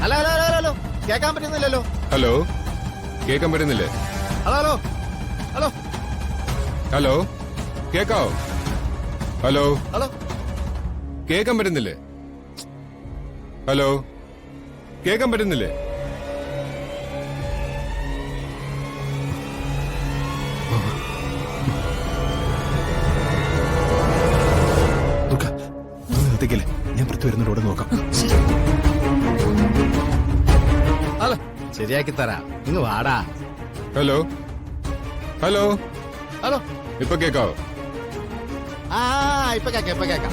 Hello hello hello hello കേൾക്കാൻ പറ്റുന്നില്ലല്ലോ. Hello, കേൾക്കാൻ പറ്റുന്നില്ലേ? ഹലോ ഹലോ ഹലോ ഹലോ, കേക്കാവോ? ഹലോ, ഹലോ കേൾക്കാൻ പറ്റുന്നില്ലേ? ഹലോ, കേൾക്കാൻ പറ്റുന്നില്ലേ? നിർത്തിക്കല്ലേ, ഞാൻ പുറത്തു വരുന്നതോടെ നോക്കാം. ഹലോ ശരിയാക്കി തരാം, ഇങ്ങ് വാടാ. ഹലോ ഹലോ ഹലോ ഇപ്പൊ കേക്കാവോ? ആ ഇപ്പൊ കേക്കാം, ഇപ്പൊ കേക്കാം.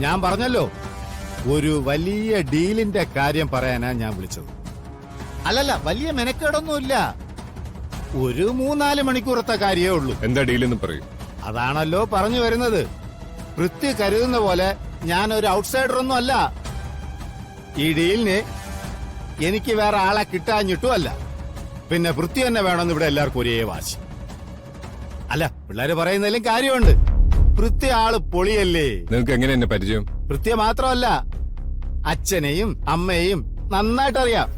ഞാൻ പറഞ്ഞല്ലോ, ഒരു വലിയ ഡീലിന്റെ കാര്യം പറയാനാ ഞാൻ വിളിച്ചത്. അല്ലല്ല, വലിയ മെനക്കേടൊന്നുമില്ല, ഒരു 3-4 മണിക്കൂറത്തെ കാര്യമേ ഉള്ളൂ. എന്താ ഡീലെന്ന് പറയൂ. അതാണല്ലോ പറഞ്ഞു വരുന്നത്. പൃഥ്വി കരുതുന്ന പോലെ ഞാൻ ഒരു ഔട്ട്സൈഡർ ഒന്നും അല്ല. ഈ ഡീലിന് എനിക്ക് വേറെ ആളെ കിട്ടാഞ്ഞിട്ടും അല്ല. പിന്നെ പൃഥ്വി തന്നെ വേണമെന്ന് ഇവിടെ എല്ലാവർക്കും ഒരേ വാശി. അല്ല, പിള്ളേര് പറയുന്നതിലും കാര്യമുണ്ട്. പൃഥ്വി ആള് പൊളിയല്ലേ. നിങ്ങൾക്ക് എങ്ങനെ എന്നെ പരിചയം? പൃഥ്വി മാത്രമല്ല, അച്ഛനെയും അമ്മയെയും നന്നായിട്ടറിയാം.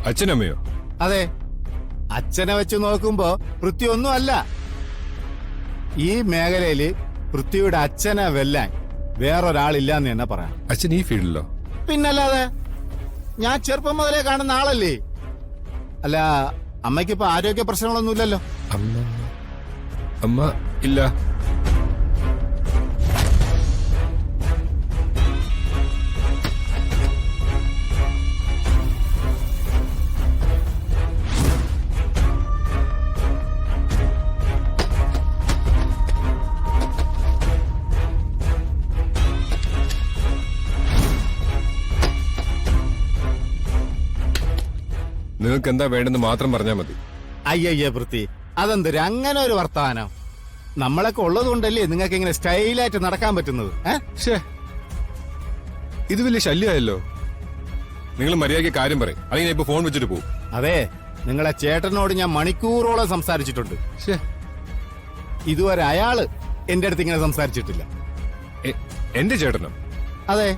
അച്ഛനമ്മയോ? അതെ, അച്ഛനെ വെച്ച് നോക്കുമ്പോ പൃഥ്വി ഒന്നും അല്ല. ഈ മേഖലയില് പൃഥ്വിയുടെ അച്ഛനെ വെല്ലാൻ വേറൊരാളില്ലാന്ന് തന്നെ പറയാം. അച്ഛൻ ഈ ഫീൽഡിലോ? പിന്നല്ലാതെ, ഞാൻ ചെറുപ്പം മുതലേ കാണുന്ന ആളല്ലേ. അല്ല, അമ്മയ്ക്കിപ്പോ ആരോഗ്യ പ്രശ്നങ്ങളൊന്നുമില്ലല്ലോ? അമ്മ ഇല്ല. നിങ്ങൾക്ക് എന്താ വേണ്ടെന്ന് മാത്രം പറഞ്ഞാൽ മതി. അയ്യയ്യ പൃഥ്വി, അതെന്തൊരു അങ്ങനെ ഒരു വർത്തമാനം? നമ്മളൊക്കെ ഉള്ളത് കൊണ്ടല്ലേ നിങ്ങൾക്ക് ഇങ്ങനെ സ്റ്റൈലായിട്ട് നടക്കാൻ പറ്റുന്നത്. ഇത് വലിയ ശല്യമായല്ലോ. നിങ്ങൾ മര്യാദയ്ക്ക് കാര്യം പറയും, അല്ലെങ്കിൽ ഇപ്പൊ ഫോൺ വെച്ചിട്ട് പോകും. അതെ, നിങ്ങളെ ചേട്ടനോട് ഞാൻ മണിക്കൂറോളം സംസാരിച്ചിട്ടുണ്ട്. ഇതുവരെ അയാള് എന്റെ അടുത്ത് ഇങ്ങനെ സംസാരിച്ചിട്ടില്ല. എന്റെ ചേട്ടനോ? അതെ.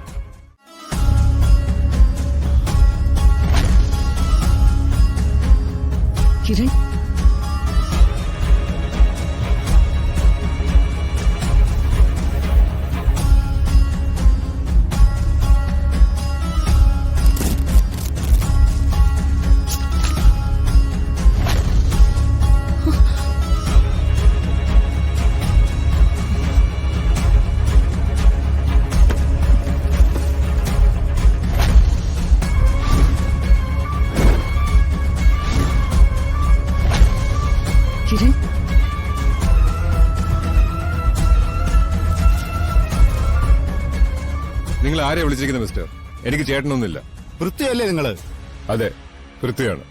കിരൺ, കിരൺ, നിങ്ങൾ ആരെയാ വിളിച്ചിരിക്കുന്നത് മിസ്റ്റർ? എനിക്ക് ചേട്ടനൊന്നുമില്ല. പൃഥ്വിയല്ലേ നിങ്ങള്? അതെ, പൃഥ്വിയാണ്.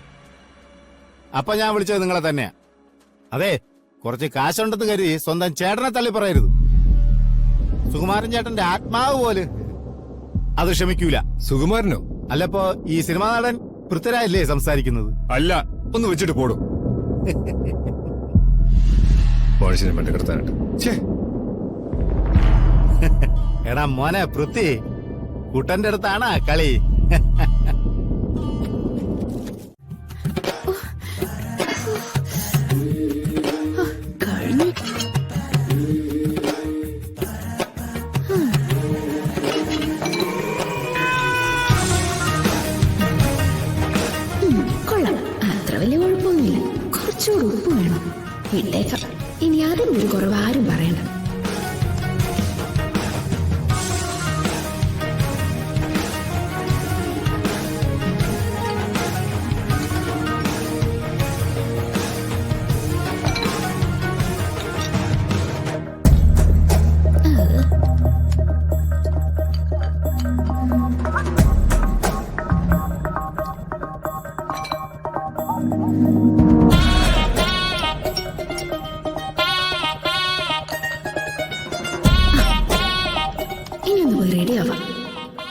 അപ്പൊ ഞാൻ വിളിച്ചത് നിങ്ങളെ തന്നെയാ. അതെ, കുറച്ച് കാശുണ്ടെന്ന് കരുതി സ്വന്തം ചേട്ടനെ തള്ളി പറയരുത്. സുകുമാരൻ ചേട്ടന്റെ ആത്മാവ് പോലെ അത് ക്ഷമിക്കൂല. സുകുമാരനോ? അല്ലപ്പോ ഈ സിനിമാ നടൻ പൃഥ്വിരാജല്ലേ സംസാരിക്കുന്നത്? അല്ല, ഒന്ന് വെച്ചിട്ട് പോടും. മനുഷ്യനെ മറ്റേ കിടത്താനായിട്ട്. എടാ മോനെ പൃഥ്വി, കുട്ടന്റെ അടുത്താണാ കളി. കഴിഞ്ഞു. കൊള്ളാം, അത്ര വലിയ കുഴപ്പമൊന്നുമില്ല. കുറച്ചുകൂടി ഉപ്പ് വേണം. ഇട്ടേക്കാം. ഇനി അതിനും ഒരു കുറവ് ആരും പറയണ്ട.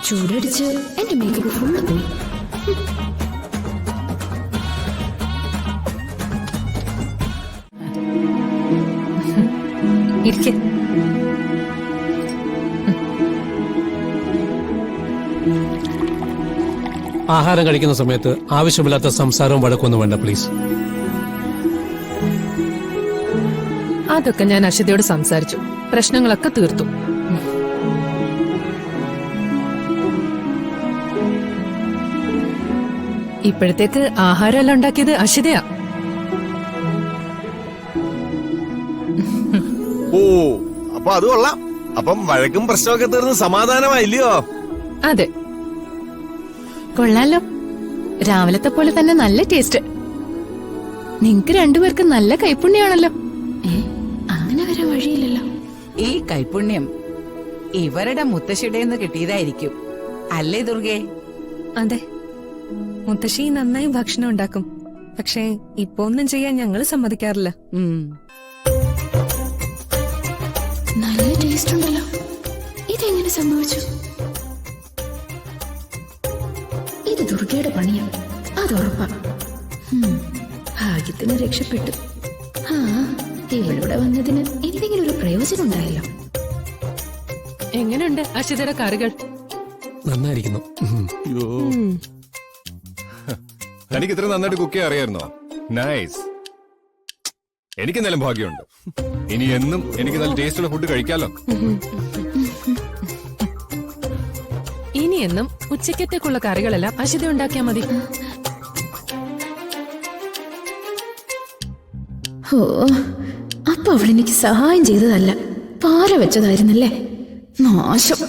ചൂടടിച്ച് എന്റെ മേക്കപ്പ് ഫുള്ള് പോയി. ഇരിക്കെ. ആഹാരം കഴിക്കുന്ന സമയത്ത് ആവശ്യമില്ലാത്ത സംസാരവും വഴക്കൊന്നും വേണ്ട പ്ലീസ്. അതൊക്കെ ഞാൻ അശ്വതിയോട് സംസാരിച്ചു, പ്രശ്നങ്ങളൊക്കെ തീർത്തു. ഇപ്പോഴത്തേക്ക് ആഹാരം എല്ലാം ഉണ്ടാക്കിയത് അശ്വതയാ. ഓ, അപ്പൊ അത് കൊള്ളാം. അപ്പം വഴക്കും പ്രശ്നമൊക്കെ തീർന്ന് സമാധാനമായില്ലയോ? അതെ, കൊള്ളാലോ. രാവിലത്തെ പോലെ തന്നെ നല്ല ടേസ്റ്റ്. നിങ്ങക്ക് രണ്ടുപേർക്ക് നല്ല കൈപ്പുണ്യാണല്ലോ. അങ്ങനെ വരാൻ വഴിയില്ലല്ലോ. ഈ കൈപുണ്യം ഇവരുടെ മുത്തശ്ശിയുടെന്ന് കിട്ടിയതായിരിക്കും അല്ലേ ദുർഗേ? അതെ, മുത്തശ്ശി നന്നായി ഭക്ഷണം ഉണ്ടാക്കും. പക്ഷേ ഇപ്പൊ ഒന്നും ചെയ്യാൻ ഞങ്ങൾ സമ്മതിക്കാറില്ല. നല്ല ടേസ്റ്റ് ഉണ്ടല്ലോ. ഇതെങ്ങനെ സംഭവിച്ചു? ഇത് ദുർഗയുടെ പണിയാ, അതുറപ്പാ. ഭാഗ്യത്തിന് രക്ഷപ്പെട്ടു. ആ, ഇവളിവിടെ വന്നതിന് എന്തെങ്കിലും ഒരു പ്രയോജനം ഉണ്ടായല്ലോ. എങ്ങനെയുണ്ട് അശ്വതിയുടെ കറികൾ? നന്നായിരിക്കുന്നു. തനിക്ക് ഇത്ര നന്നായിട്ട് കുക്ക് ചെയ്യാൻ അറിയായിരുന്നോ? നൈസ്. എനിക്ക് എന്തായാലും ഭാഗ്യമുണ്ട്. ഇനി എന്നും എനിക്ക് നല്ല ടേസ്റ്റുള്ള ഫുഡ് കഴിക്കാലോ. ഇനി എന്നും ഉച്ചക്കത്തേക്കുള്ള കറികളെല്ലാം അശ്വതി ഉണ്ടാക്കിയാ മതി. ഓ, അപ്പൊ അവളെനിക്ക് സഹായം ചെയ്തതല്ല, പാര വെച്ചതായിരുന്നല്ലേ. നാശം.